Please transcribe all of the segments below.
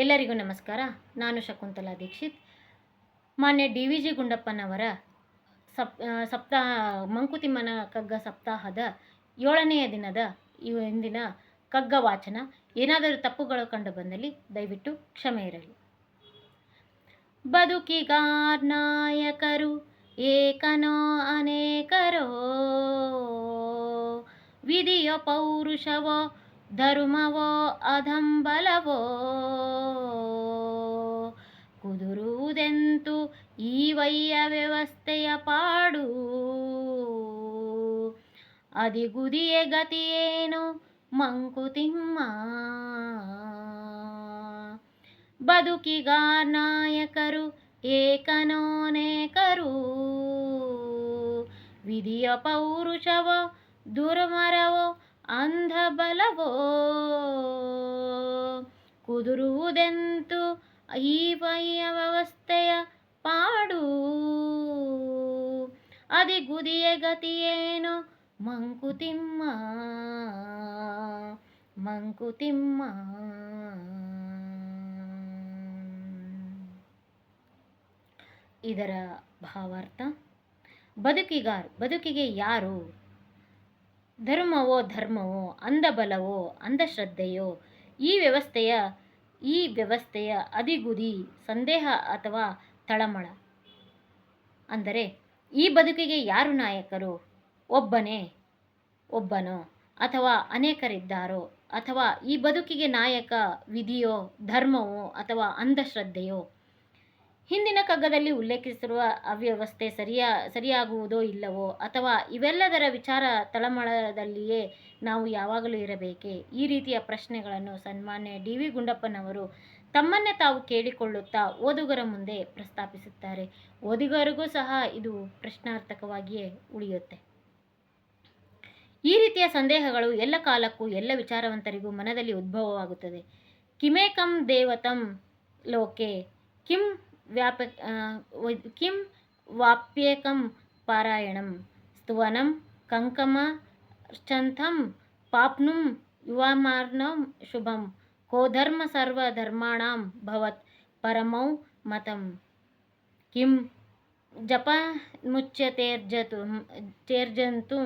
ಎಲ್ಲರಿಗೂ ನಮಸ್ಕಾರ. ನಾನು ಶಕುಂತಲಾ ದೀಕ್ಷಿತ್. ಮಾನ್ಯ ಡಿ.ವಿ.ಜಿ. ಗುಂಡಪ್ಪನವರ ಸಪ್ತಾಹ ಮಂಕುತಿಮ್ಮನ ಕಗ್ಗ ಸಪ್ತಾಹದ 7ನೆಯ ದಿನದ ಇಂದಿನ ಕಗ್ಗ ವಾಚನ. ಏನಾದರೂ ತಪ್ಪುಗಳು ಕಂಡು ಬಂದಲ್ಲಿ ದಯವಿಟ್ಟು ಕ್ಷಮೆ ಇರಲಿ. ಬದುಕಿಗಾರ್ನಾಯಕರು ಏಕನೋ ಅನೇಕರೋ, ವಿಧಿಯೋ ಪೌರುಷವೋ ಧರ್ಮವೋ ಅಧಂಬಲವೋ, ಕುದುರುವುದೆಂತು ಈ ವಯ್ಯ ವ್ಯವಸ್ಥೆಯ ಪಾಡು, ಅದಿಗುದಿಯೇ ಗತಿಯೇನು ಮಂಕುತಿಮ್ಮ. ಬದುಕಿಗಾರ್ನಾಯಕರು ಏಕನೋನೇಕರು, ವಿಧಿಯ ಪೌರುಷವೋ ದುರ್ಮರವೋ ಅಂಧಬಲವೋ, ಕುದುರುವುದೆಂತು ಈ ವಯ್ಯ ವ್ಯವಸ್ಥೆಯ ಪಾಡು, ಅದಿಗುದಿಯೇ ಗತಿಯೇನು ಮಂಕುತಿಮ್ಮ ಮಂಕುತಿಮ್ಮ. ಇದರ ಭಾವಾರ್ಥ: ಬದುಕಿಗೆ ಯಾರು? ಧರ್ಮವೋ ಧರ್ಮವೋ, ಅಂಧಬಲವೋ ಅಂಧಶ್ರದ್ಧೆಯೋ, ಈ ವ್ಯವಸ್ಥೆಯ ಅದಿಗುದಿ, ಸಂದೇಹ ಅಥವಾ ತಳಮಳ. ಅಂದರೆ ಈ ಬದುಕಿಗೆ ಯಾರು ನಾಯಕರು? ಒಬ್ಬನೋ ಅಥವಾ ಅನೇಕರಿದ್ದಾರೋ? ಅಥವಾ ಈ ಬದುಕಿಗೆ ನಾಯಕ ವಿಧಿಯೋ ಧರ್ಮವೋ ಅಥವಾ ಅಂಧಶ್ರದ್ಧೆಯೋ? ಹಿಂದಿನ ಕಗ್ಗದಲ್ಲಿ ಉಲ್ಲೇಖಿಸಿರುವ ಅವ್ಯವಸ್ಥೆ ಸರಿಯಾಗುವುದೋ ಇಲ್ಲವೋ, ಅಥವಾ ಇವೆಲ್ಲದರ ವಿಚಾರ ತಳಮಳದಲ್ಲಿಯೇ ನಾವು ಯಾವಾಗಲೂ ಇರಬೇಕೇ? ಈ ರೀತಿಯ ಪ್ರಶ್ನೆಗಳನ್ನು ಸನ್ಮಾನ್ಯ ಡಿ.ವಿ. ಗುಂಡಪ್ಪನವರು ತಮ್ಮನ್ನೇ ತಾವು ಕೇಳಿಕೊಳ್ಳುತ್ತಾ ಓದುಗರ ಮುಂದೆ ಪ್ರಸ್ತಾಪಿಸುತ್ತಾರೆ. ಓದುಗರಿಗೂ ಸಹ ಇದು ಪ್ರಶ್ನಾರ್ಥಕವಾಗಿಯೇ ಉಳಿಯುತ್ತೆ. ಈ ರೀತಿಯ ಸಂದೇಹಗಳು ಎಲ್ಲ ಕಾಲಕ್ಕೂ ಎಲ್ಲ ವಿಚಾರವಂತರಿಗೂ ಮನದಲ್ಲಿ ಉದ್ಭವವಾಗುತ್ತದೆ. ಕಿಮೇಕಂ ದೇವತಂ ಲೋಕೆ ಕಿಂ ವಾಪ್ಯೇಕಂ ಪಾರಾಯಣಂ, ಸ್ತುವನಂ ಕಂಕಮರ್ಚಂತಂ ಪಾಪ್ನುಂ ಯುವಮಾರ್ನಂ ಶುಭಂ, ಕೋ ಧರ್ಮ ಸರ್ವಧರ್ಮಾಣಾಂ ಭವತ್ ಪರಮೌ ಮತಂ, ಕಿಂ ಜಪನ್ಮುಚ್ಯತೇರ್ಜಂತು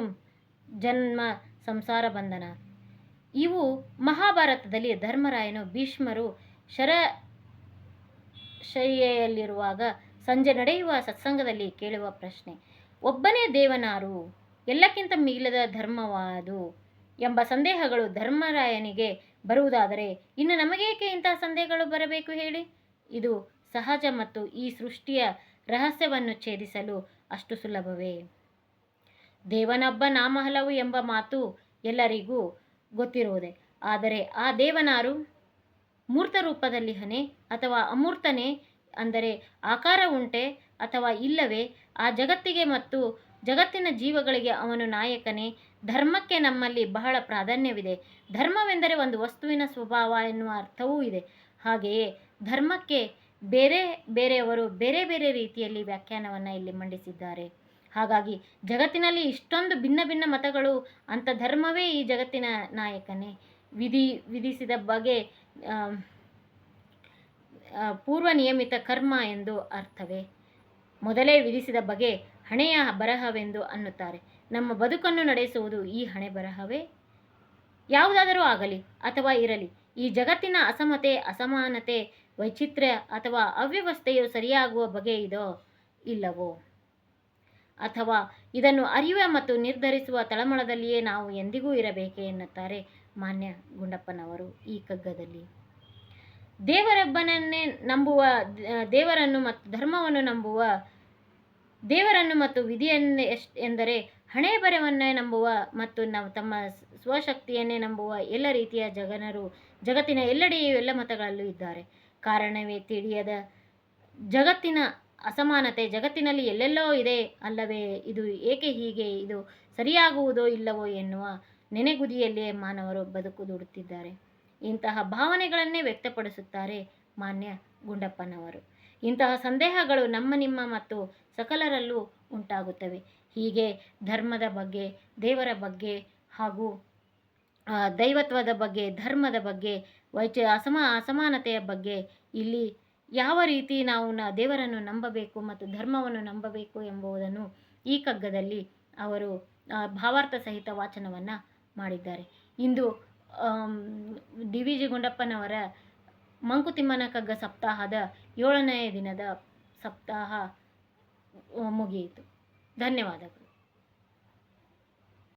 ಜನ್ಮ ಸಂಸಾರ ಬಂಧನ. ಇವು ಮಹಾಭಾರತದಲ್ಲಿ ಧರ್ಮರಾಯನು ಭೀಷ್ಮರು ಶಯ್ಯೆಯಲ್ಲಿರುವಾಗ ಸಂಜೆ ನಡೆಯುವ ಸತ್ಸಂಗದಲ್ಲಿ ಕೇಳುವ ಪ್ರಶ್ನೆ. ಒಬ್ಬನೇ ದೇವನಾರು? ಎಲ್ಲಕ್ಕಿಂತ ಮಿಗಿಲಾದ ಧರ್ಮವಾದು? ಎಂಬ ಸಂದೇಹಗಳು ಧರ್ಮರಾಯನಿಗೆ ಬರುವುದಾದರೆ ಇನ್ನು ನಮಗೇಕೆ ಇಂತಹ ಸಂದೇಹಗಳು ಬರಬೇಕು ಹೇಳಿ? ಇದು ಸಹಜ ಮತ್ತು ಈ ಸೃಷ್ಟಿಯ ರಹಸ್ಯವನ್ನು ಛೇದಿಸಲು ಅಷ್ಟು ಸುಲಭವೇ? ದೇವನೊಬ್ಬ ನಾಮ ಹಲವು ಎಂಬ ಮಾತು ಎಲ್ಲರಿಗೂ ಗೊತ್ತಿರುವುದೇ. ಆದರೆ ಆ ದೇವನಾರು? ಮೂರ್ತ ರೂಪದಲ್ಲಿ ಹನೇ ಅಥವಾ ಅಮೂರ್ತನೇ? ಅಂದರೆ ಆಕಾರ ಉಂಟೆ ಅಥವಾ ಇಲ್ಲವೇ? ಆ ಜಗತ್ತಿಗೆ ಮತ್ತು ಜಗತ್ತಿನ ಜೀವಗಳಿಗೆ ಅವನು ನಾಯಕನೇ? ಧರ್ಮಕ್ಕೆ ನಮ್ಮಲ್ಲಿ ಬಹಳ ಪ್ರಾಧಾನ್ಯವಿದೆ. ಧರ್ಮವೆಂದರೆ ಒಂದು ವಸ್ತುವಿನ ಸ್ವಭಾವ ಎನ್ನುವ ಅರ್ಥವೂ ಇದೆ. ಹಾಗೆಯೇ ಧರ್ಮಕ್ಕೆ ಬೇರೆಯವರು ಬೇರೆ ಬೇರೆ ರೀತಿಯಲ್ಲಿ ವ್ಯಾಖ್ಯಾನವನ್ನು ಇಲ್ಲಿ ಮಂಡಿಸಿದ್ದಾರೆ. ಹಾಗಾಗಿ ಜಗತ್ತಿನಲ್ಲಿ ಇಷ್ಟೊಂದು ಭಿನ್ನ ಭಿನ್ನ ಮತಗಳು. ಅಂಥ ಧರ್ಮವೇ ಈ ಜಗತ್ತಿನ ನಾಯಕನೇ? ವಿಧಿಸಿದ ಬಗೆ ಪೂರ್ವ ನಿಯಮಿತ ಕರ್ಮ ಎಂದು ಅರ್ಥವೇ? ಮೊದಲೇ ವಿಧಿಸಿದ ಬಗೆ ಹಣೆಯ ಬರಹವೆಂದು ಅನ್ನುತ್ತಾರೆ. ನಮ್ಮ ಬದುಕನ್ನು ನಡೆಸುವುದು ಈ ಹಣೆ ಬರಹವೇ? ಯಾವುದಾದರೂ ಆಗಲಿ ಅಥವಾ ಇರಲಿ, ಈ ಜಗತ್ತಿನ ಅಸಮತೆ, ಅಸಮಾನತೆ, ವೈಚಿತ್ರ್ಯ ಅಥವಾ ಅವ್ಯವಸ್ಥೆಯು ಸರಿಯಾಗುವ ಬಗೆ ಇದೋ ಇಲ್ಲವೋ? ಅಥವಾ ಇದನ್ನು ಅರಿಯುವ ಮತ್ತು ನಿರ್ಧರಿಸುವ ತಳಮಳದಲ್ಲಿಯೇ ನಾವು ಎಂದಿಗೂ ಇರಬೇಕೇ ಎನ್ನುತ್ತಾರೆ ಮಾನ್ಯ ಗುಂಡಪ್ಪನವರು ಈ ಕಗ್ಗದಲ್ಲಿ. ದೇವರೊಬ್ಬನನ್ನೇ ನಂಬುವ, ದೇವರನ್ನು ಮತ್ತು ಧರ್ಮವನ್ನು ನಂಬುವ, ದೇವರನ್ನು ಮತ್ತು ವಿಧಿಯನ್ನೇ ಎಂದರೆ ಹಣೆ ಬರವನ್ನೇ ನಂಬುವ ಮತ್ತು ತಮ್ಮ ಸ್ವಶಕ್ತಿಯನ್ನೇ ನಂಬುವ ಎಲ್ಲ ರೀತಿಯ ಜನರು ಜಗತ್ತಿನ ಎಲ್ಲೆಡೆಯೂ ಎಲ್ಲ ಮತಗಳಲ್ಲೂ ಇದ್ದಾರೆ. ಕಾರಣವೇ ತಿಳಿಯದ ಜಗತ್ತಿನ ಅಸಮಾನತೆ ಜಗತ್ತಿನಲ್ಲಿ ಎಲ್ಲೆಲ್ಲೋ ಇದೆ ಅಲ್ಲವೇ? ಇದು ಏಕೆ ಹೀಗೆ? ಇದು ಸರಿಯಾಗುವುದೋ ಇಲ್ಲವೋ ಎನ್ನುವ ನೆನೆಗುದಿಯಲ್ಲಿಯೇ ಮಾನವರು ಬದುಕುದುಡುತ್ತಿದ್ದಾರೆ. ಇಂತಹ ಭಾವನೆಗಳನ್ನೇ ವ್ಯಕ್ತಪಡಿಸುತ್ತಾರೆ ಮಾನ್ಯ ಗುಂಡಪ್ಪನವರು. ಇಂತಹ ಸಂದೇಹಗಳು ನಮ್ಮ ನಿಮ್ಮ ಮತ್ತು ಸಕಲರಲ್ಲೂ ಉಂಟಾಗುತ್ತವೆ. ಹೀಗೆ ಧರ್ಮದ ಬಗ್ಗೆ, ದೇವರ ಬಗ್ಗೆ ಹಾಗೂ ದೈವತ್ವದ ಬಗ್ಗೆ, ಧರ್ಮದ ಬಗ್ಗೆ ಅಸಮಾನತೆಯ ಬಗ್ಗೆ ಇಲ್ಲಿ ಯಾವ ರೀತಿ ನಾವು ದೇವರನ್ನು ನಂಬಬೇಕು ಮತ್ತು ಧರ್ಮವನ್ನು ನಂಬಬೇಕು ಎಂಬುದನ್ನು ಈ ಕಗ್ಗದಲ್ಲಿ ಅವರು ಭಾವಾರ್ಥ ಸಹಿತ ವಾಚನವನ್ನು ಮಾಡಿದ್ದಾರೆ. ಇಂದು ಡಿ.ವಿ.ಜಿ. ಗುಂಡಪ್ಪನವರ ಮಂಕುತಿಮ್ಮನ ಕಗ್ಗ ಸಪ್ತಾಹದ 7ನೇ ದಿನದ ಸಪ್ತಾಹ ಮುಗಿಯಿತು. ಧನ್ಯವಾದಗಳು.